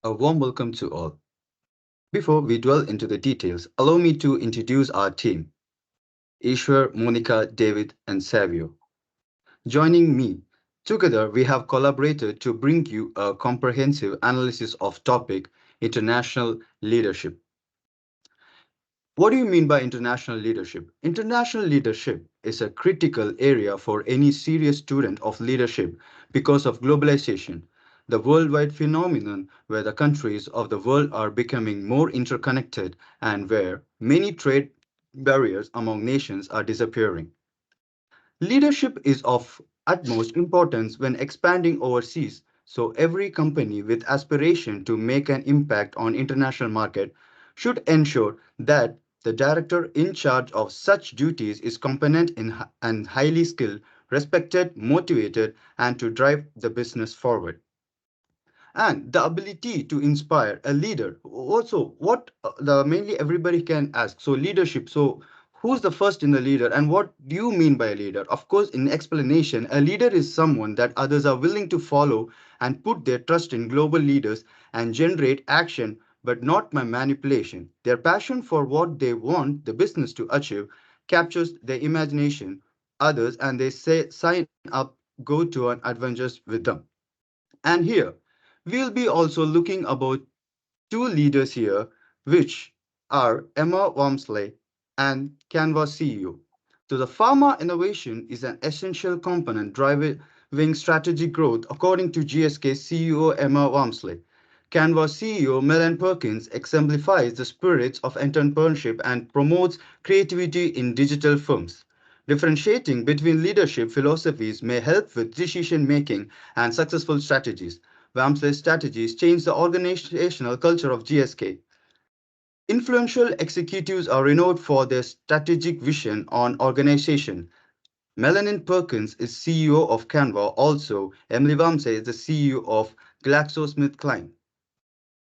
A warm welcome to all. Before we dwell into the details, allow me to introduce our team Ishwar, Monica, David, and Savio. Joining me, together we have collaborated to bring you a comprehensive analysis of topic international leadership. What do you mean by international leadership? International leadership is a critical area for any serious student of leadership because of globalization, the worldwide phenomenon where the countries of the world are becoming more interconnected and where many trade barriers among nations are disappearing. Leadership is of utmost importance when expanding overseas, so every company with aspiration to make an impact on international market should ensure that the director in charge of such duties is competent and highly skilled, respected, motivated, and to drive the business forward and the ability to inspire a leader also what the mainly everybody can ask so leadership so who's the first in the leader and what do you mean by a leader? Of course, in explanation, a leader is someone that others are willing to follow and put their trust in global leaders and generate action, but not by manipulation. Their passion for what they want the business to achieve captures their imagination others and they say sign up, go to an adventures with them. And here, we'll be also looking about two leaders here, which are Emma Walmsley and Canva CEO. So the pharma innovation is an essential component driving strategic growth, according to GSK CEO Emma Walmsley. Canva CEO Melan Perkins exemplifies the spirits of entrepreneurship and promotes creativity in digital firms. Differentiating between leadership philosophies may help with decision making and successful strategies. Wamsley's strategies change the organizational culture of GSK. Influential executives are renowned for their strategic vision on organization. Melanie Perkins is CEO of Canva. Also, Emily Wamsley is the CEO of GlaxoSmithKline.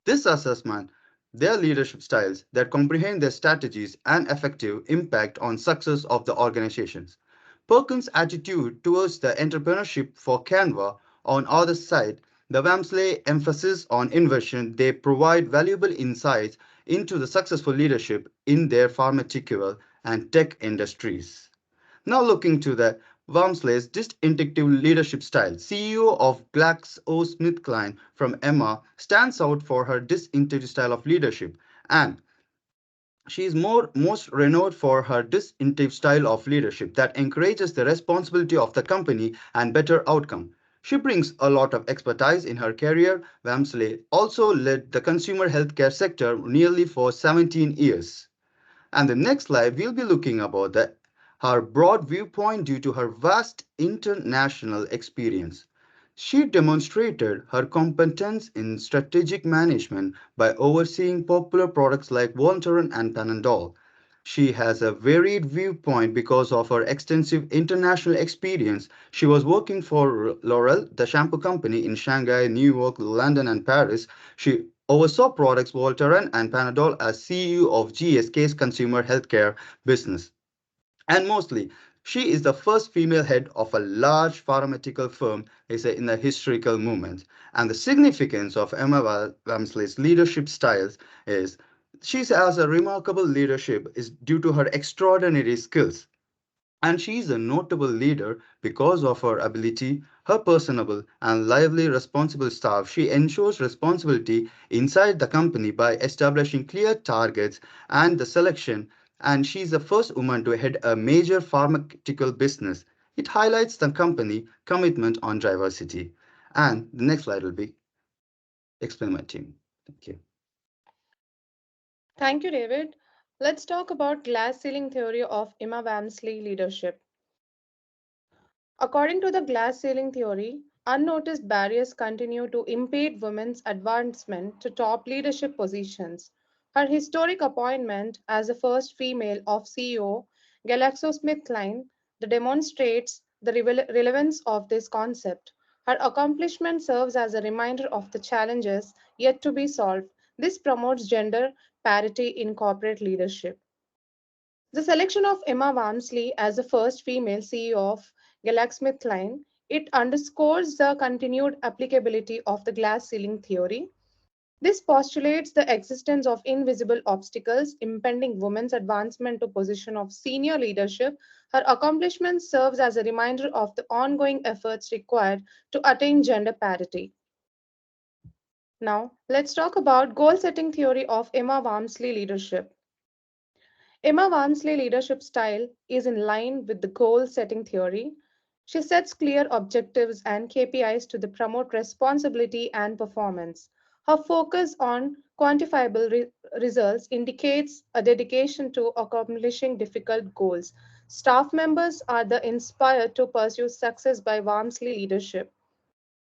This assessment, their leadership styles that comprehend their strategies and effective impact on success of the organizations. Perkins' attitude towards the entrepreneurship for Canva on other side, the Wamsley emphasis on innovation, they provide valuable insights into the successful leadership in their pharmaceutical and tech industries. Now looking to the Walmsley's distinctive leadership style, CEO of GlaxoSmithKline from Emma stands out for her distinctive style of leadership, and she is most renowned for her distinctive style of leadership that encourages the responsibility of the company and better outcome. She brings a lot of expertise in her career. Walmsley also led the consumer healthcare sector nearly for 17 years. And the next slide, we'll be looking about her broad viewpoint due to her vast international experience. She demonstrated her competence in strategic management by overseeing popular products like Voltaren and Panadol. She has a varied viewpoint because of her extensive international experience. She was working for L'Oreal, the shampoo company in Shanghai, New York, London, and Paris. She oversaw products Voltaren and Panadol as CEO of GSK's consumer healthcare business. And mostly, she is the first female head of a large pharmaceutical firm in the historical movement. And the significance of Emma Walmsley's leadership styles is she has a remarkable leadership is due to her extraordinary skills. And she is a notable leader because of her ability, her personable and lively responsible staff. She ensures responsibility inside the company by establishing clear targets and the selection. And she is the first woman to head a major pharmaceutical business. It highlights the company commitment on diversity. And the next slide will be explain my team. Thank you. Thank you, David. Let's talk about glass ceiling theory of Emma Walmsley leadership. According to the glass ceiling theory, unnoticed barriers continue to impede women's advancement to top leadership positions. Her historic appointment as the first female of CEO GlaxoSmithKline demonstrates the relevance of this concept. Her accomplishment serves as a reminder of the challenges yet to be solved. This promotes gender parity in corporate leadership. The selection of Emma Walmsley as the first female CEO of GlaxoSmithKline, it underscores the continued applicability of the glass ceiling theory. This postulates the existence of invisible obstacles impeding women's advancement to position of senior leadership. Her accomplishment serves as a reminder of the ongoing efforts required to attain gender parity. Now, let's talk about goal setting theory of Emma Walmsley leadership. Emma Walmsley leadership style is in line with the goal setting theory. She sets clear objectives and KPIs to promote responsibility and performance. Her focus on quantifiable results indicates a dedication to accomplishing difficult goals. Staff members are the inspired to pursue success by Walmsley leadership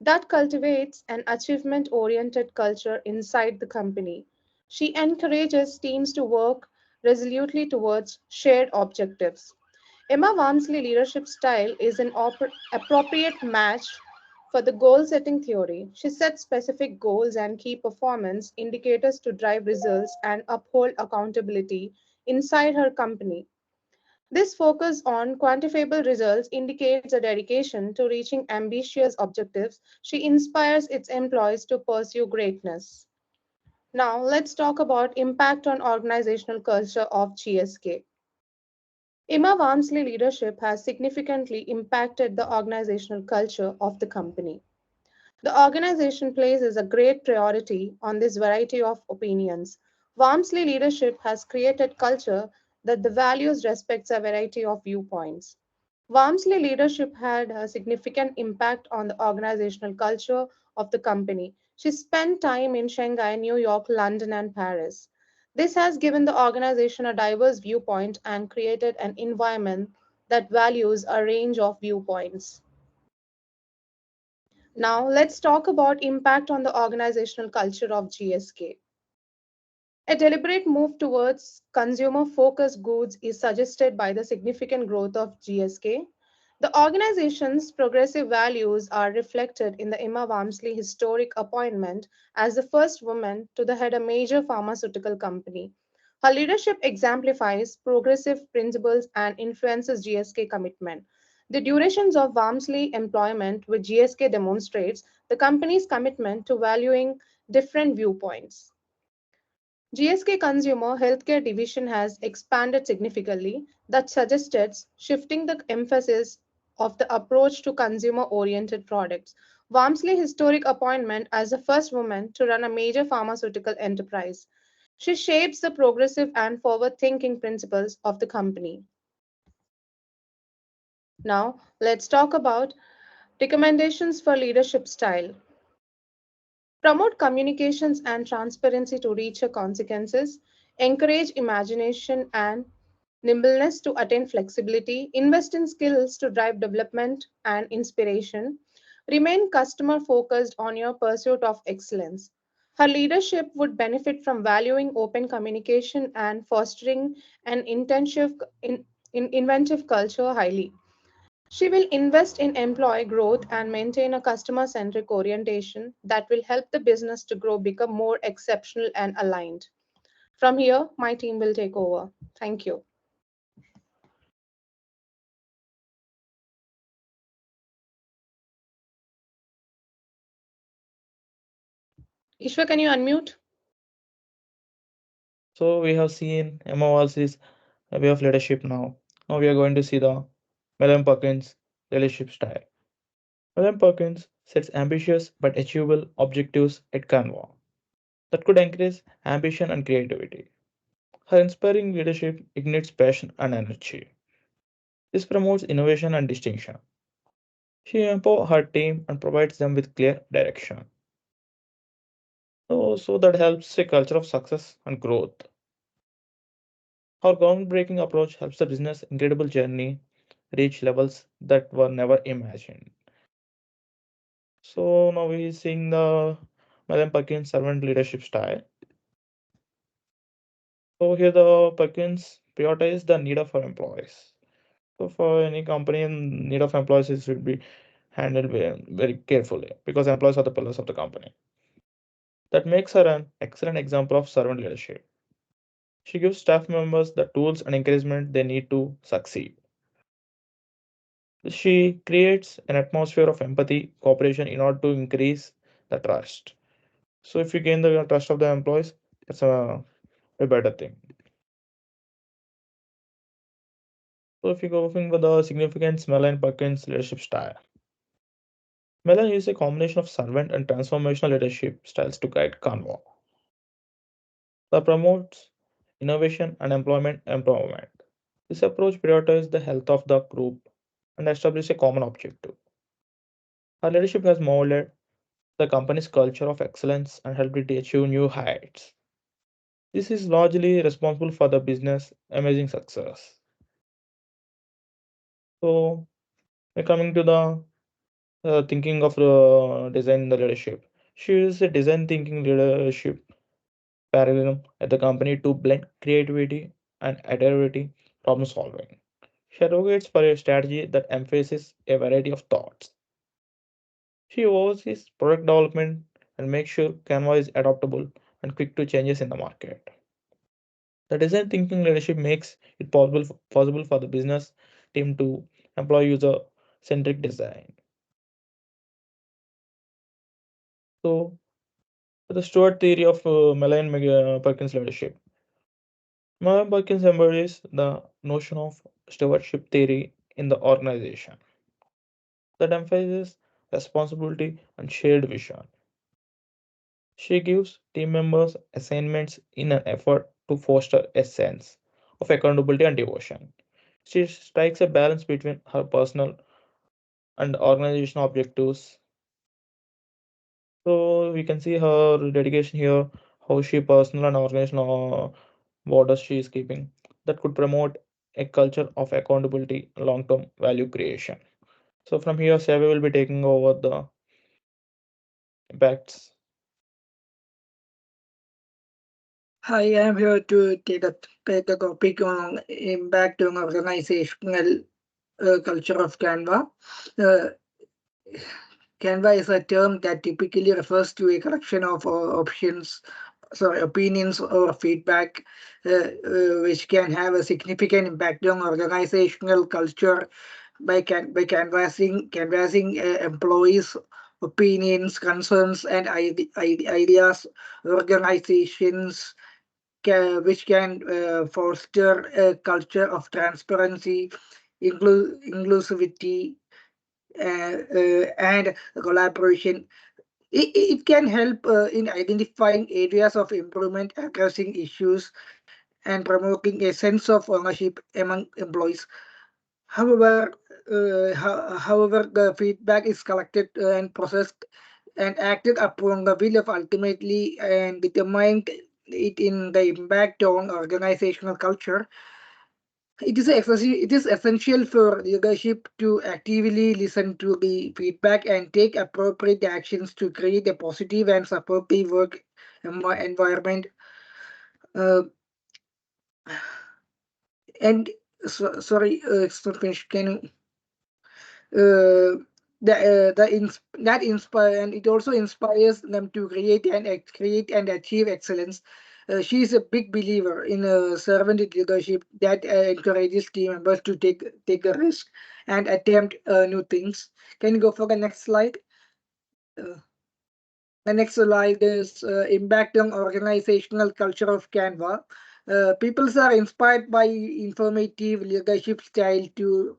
that cultivates an achievement oriented culture inside the company. She encourages teams to work resolutely towards shared objectives. Emma Walmsley leadership style is an appropriate match for the goal setting theory. She sets specific goals and key performance indicators to drive results and uphold accountability inside her company. This focus on quantifiable results indicates a dedication to reaching ambitious objectives. She inspires its employees to pursue greatness. Now, let's talk about impact on organizational culture of GSK. Emma Walmsley leadership has significantly impacted the organizational culture of the company. The organization places a great priority on this variety of opinions. Walmsley leadership has created culture that the values respects a variety of viewpoints. Walmsley leadership had a significant impact on the organizational culture of the company. She spent time in Shanghai, New York, London, and Paris. This has given the organization a diverse viewpoint and created an environment that values a range of viewpoints. Now, let's talk about impact on the organizational culture of GSK. A deliberate move towards consumer focused goods is suggested by the significant growth of GSK. The organization's progressive values are reflected in the Emma Walmsley historic appointment as the first woman to the head a major pharmaceutical company. Her leadership exemplifies progressive principles and influences GSK commitment. The durations of Walmsley employment with GSK demonstrates the company's commitment to valuing different viewpoints. GSK Consumer Healthcare Division has expanded significantly, that suggested shifting the emphasis of the approach to consumer oriented products. Walmsley historic appointment as the first woman to run a major pharmaceutical enterprise. She shapes the progressive and forward thinking principles of the company. Now, let's talk about recommendations for leadership style. Promote communications and transparency to reach your consequences. Encourage imagination and nimbleness to attain flexibility. Invest in skills to drive development and inspiration. Remain customer focused on your pursuit of excellence. Her leadership would benefit from valuing open communication and fostering an inventive culture highly. She will invest in employee growth and maintain a customer centric orientation that will help the business to grow, become more exceptional and aligned. From here, my team will take over. Thank you. Ishwa, can you unmute? So we have seen Emma Walsh's way of leadership now. Now we are going to see the Madam Perkins leadership style. Madam Perkins sets ambitious but achievable objectives at Canva that could encourage ambition and creativity. Her inspiring leadership ignites passion and energy. This promotes innovation and distinction. She empowers her team and provides them with clear direction. So that helps a culture of success and growth. Our groundbreaking approach helps the business incredible journey reach levels that were never imagined. So now we seeing the Madam Perkins servant leadership style. So here the Perkins prioritize the need of our employees. So for any company, need of employees it should be handled very carefully because employees are the pillars of the company. That makes her an excellent example of servant leadership. She gives staff members the tools and encouragement they need to succeed. She creates an atmosphere of empathy, cooperation in order to increase the trust. So if you gain the trust of the employees, that's a better thing. So if you go with the significance, Mellon Perkins leadership style. Mellon uses a combination of servant and transformational leadership styles to guide Canva. That promotes innovation and employment empowerment. This approach prioritizes the health of the group and establishes a common objective. Her leadership has molded the company's culture of excellence and helped it achieve new heights. This is largely responsible for the business amazing success. So, we're coming to the thinking of design the leadership. She uses a design thinking leadership paradigm at the company to blend creativity and iterative problem solving. She advocates for a strategy that emphasizes a variety of thoughts. She oversees product development and makes sure Canva is adaptable and quick to changes in the market. The design thinking leadership makes it possible for the business team to employ user centric design. So, the Stewart theory of Malayan Perkins leadership. Malayan Perkins embodies the notion of stewardship theory in the organization that emphasizes responsibility and shared vision. She gives team members assignments in an effort to foster a sense of accountability and devotion. She strikes a balance between her personal and organizational objectives. So we can see her dedication here, how she personal and organizational borders she is keeping that could promote a culture of accountability and long-term value creation. So from here, Savvy will be taking over the impacts. Hi, I am here to take a topic on impact on organizational culture of Canva. Uh, Canva is a term that typically refers to a collection of opinions or feedback, which can have a significant impact on organizational culture by canvassing employees' opinions, concerns, and ideas. Organizations which can foster a culture of transparency, inclusivity, and collaboration. It can help in identifying areas of improvement, addressing issues, and promoting a sense of ownership among employees. However, however, the feedback is collected and processed and acted upon the will of ultimately and determined it in the impact on organizational culture. It is essential for leadership to actively listen to the feedback and take appropriate actions to create a positive and supportive work environment. Uh, and sorry, it's not finished. Can you? That inspire, and it also inspires them to create and achieve excellence. She is a big believer in servant leadership that encourages team members to take a risk and attempt new things. Can you go for the next slide? Uh, the next slide is impact on organizational culture of Canva. People are inspired by informative leadership styles to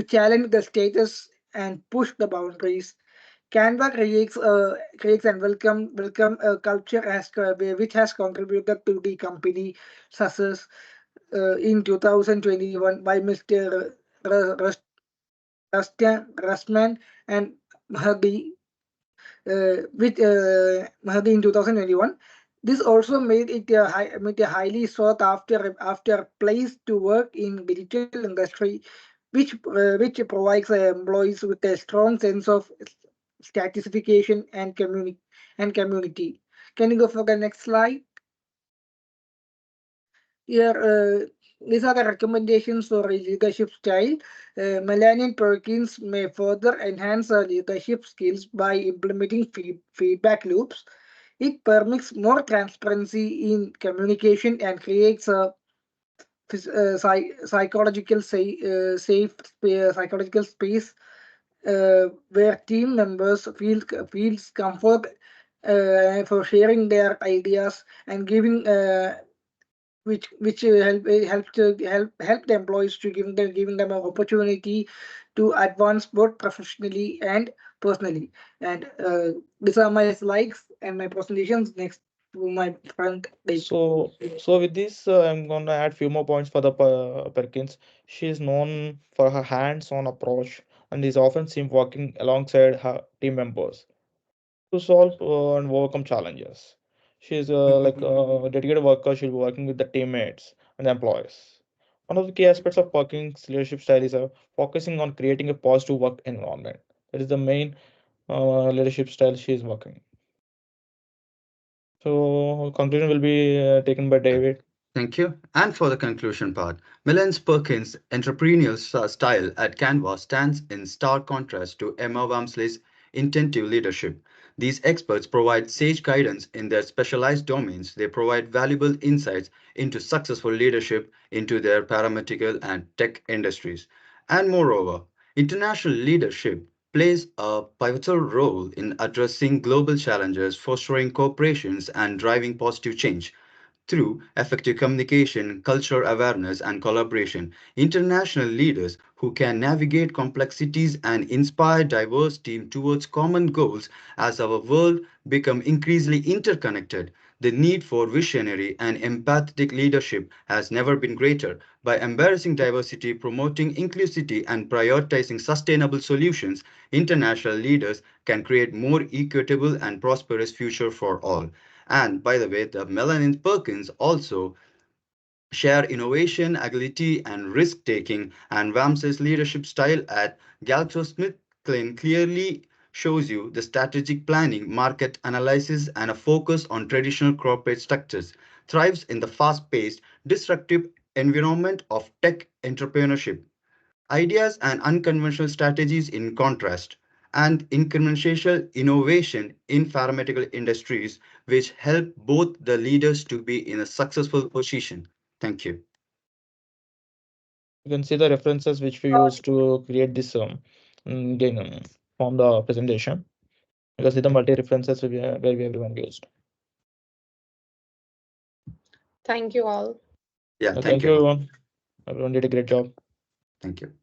challenge the status and push the boundaries. Canva creates and welcome a culture which has contributed to the company success in 2021 by Mr. Rustman and Mahdi Mahdi in 2021. This also made a highly sought after place to work in digital industry, which provides employees with a strong sense of satisfaction and community. Can you go for the next slide? Here, these are the recommendations for a leadership style. Melanie Perkins may further enhance her leadership skills by implementing feedback loops. It permits more transparency in communication and creates a psychological psychological space where team members feels comfort for sharing their ideas and giving which help the employees to giving them an opportunity to advance both professionally and personally. And these are my slides and my presentations. Next to my friend Dave. So with this, I'm gonna add few more points for the Perkins. She is known for her hands-on approach and is often seen working alongside her team members to solve and overcome challenges. She's like a dedicated worker. She'll be working with the teammates and the employees. One of the key aspects of Perkins' leadership style is focusing on creating a positive work environment. That is the main leadership style she is working. So conclusion will be taken by Yeah. David. Thank you. And for the conclusion part, Milan Perkins' entrepreneurial style at Canva stands in stark contrast to Emma Wamsley's intensive leadership. These experts provide sage guidance in their specialized domains. They provide valuable insights into successful leadership into their paramedical and tech industries. And moreover, international leadership plays a pivotal role in addressing global challenges, fostering cooperations, and driving positive change. Through effective communication, cultural awareness, and collaboration, international leaders who can navigate complexities and inspire diverse teams towards common goals as our world become increasingly interconnected. The need for visionary and empathetic leadership has never been greater. By embracing diversity, promoting inclusivity, and prioritizing sustainable solutions, international leaders can create more equitable and prosperous future for all. And by the way, the Melanin Perkins also share innovation, agility, and risk taking. And Vamsa's leadership style at GlaxoSmithKline clearly shows you the strategic planning, market analysis, and a focus on traditional corporate structures thrives in the fast paced, disruptive environment of tech entrepreneurship. Ideas and unconventional strategies in contrast, and incremental innovation in pharmaceutical industries, which help both the leaders to be in a successful position. Thank you. You can see the references which we used to create this again from the presentation. You can see the multi references where we everyone used. Thank you all. Yeah, Thank thank you you. everyone. Everyone did a great job. Thank you.